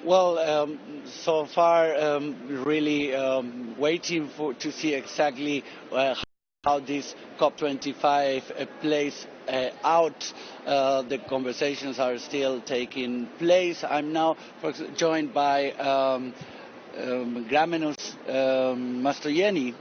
Well, so far, really waiting to see exactly how this COP25 plays out. The conversations are still taking place. I'm now joined by Grammenos Mastrojeni.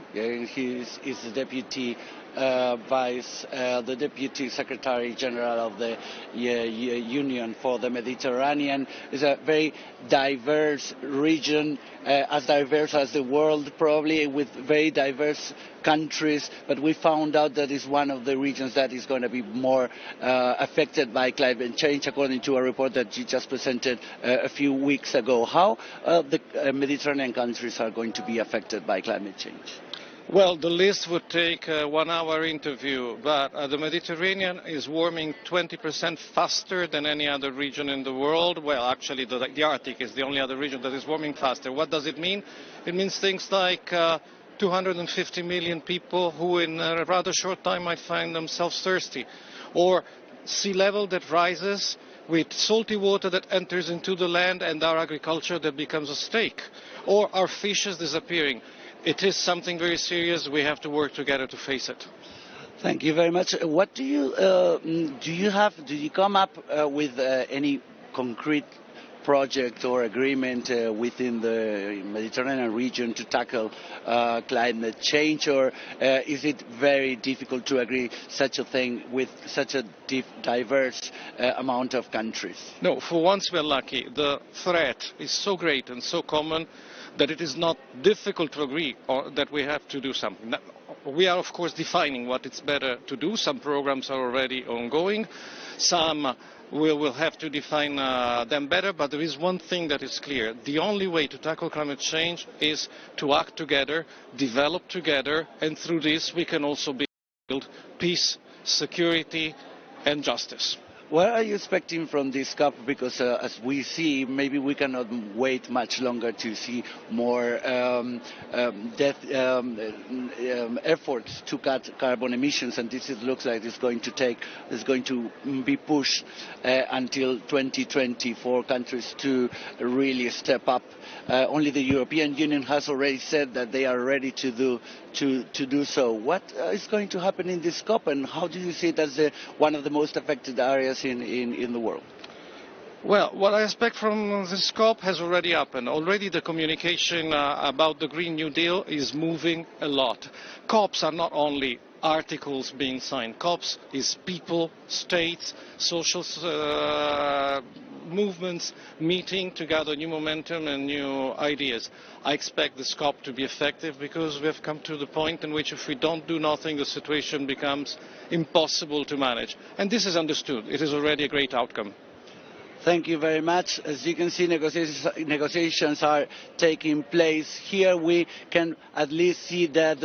He is the deputy the Deputy Secretary General of the Union for the Mediterranean. It's a very diverse region, as diverse as the world probably, with very diverse countries, but we found out that it's one of the regions that is going to be more affected by climate change, according to a report that you just presented a few weeks ago. How the Mediterranean countries are going to be affected by climate change? Well, the list would take a 1-hour interview, but the Mediterranean is warming 20% faster than any other region in the world. Well, actually, the Arctic is the only other region that is warming faster. What does it mean? It means things like 250 million people who in a rather short time might find themselves thirsty, or sea level that rises with salty water that enters into the land and our agriculture that becomes a steak, or our fishes disappearing. It is something very serious. We have to work together to face it. Thank you very much. What do you come up with any concrete project or agreement within the Mediterranean region to tackle climate change, or is it very difficult to agree such a thing with such a diverse amount of countries? No, for once we're lucky. The threat is so great and so common that it is not difficult to agree that we have to do something. We are, of course, defining what it's better to do. Some programs are already ongoing. Some we will have to define them better, but there is one thing that is clear. The only way to tackle climate change is to act together, develop together, and through this we can also build peace, security and justice. What are you expecting from this COP? Because as we see, maybe we cannot wait much longer to see more efforts to cut carbon emissions, and this looks like it's going to be pushed until 2020 for countries to really step up. Only the European Union has already said that they are ready to do so. What is going to happen in this COP, and how do you see it as one of the most affected areas in the world? Well, what I expect from this COP has already happened. Already the communication about the Green New Deal is moving a lot. COPs are not only articles being signed. COPs is people, states, social movements meeting to gather new momentum and new ideas. I expect this COP to be effective because we have come to the point in which if we don't do nothing, the situation becomes impossible to manage. And this is understood. It is already a great outcome. Thank you very much. As you can see, negotiations are taking place. Here we can at least see that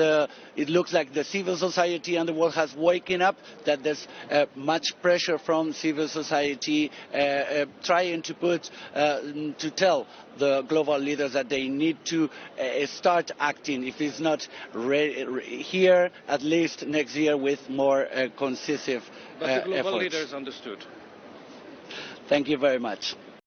it looks like the civil society and the world has woken up, that there's much pressure from civil society trying to tell the global leaders that they need to start acting, if it's not here, at least next year with more concisive But the global efforts. leaders understood. Thank you very much.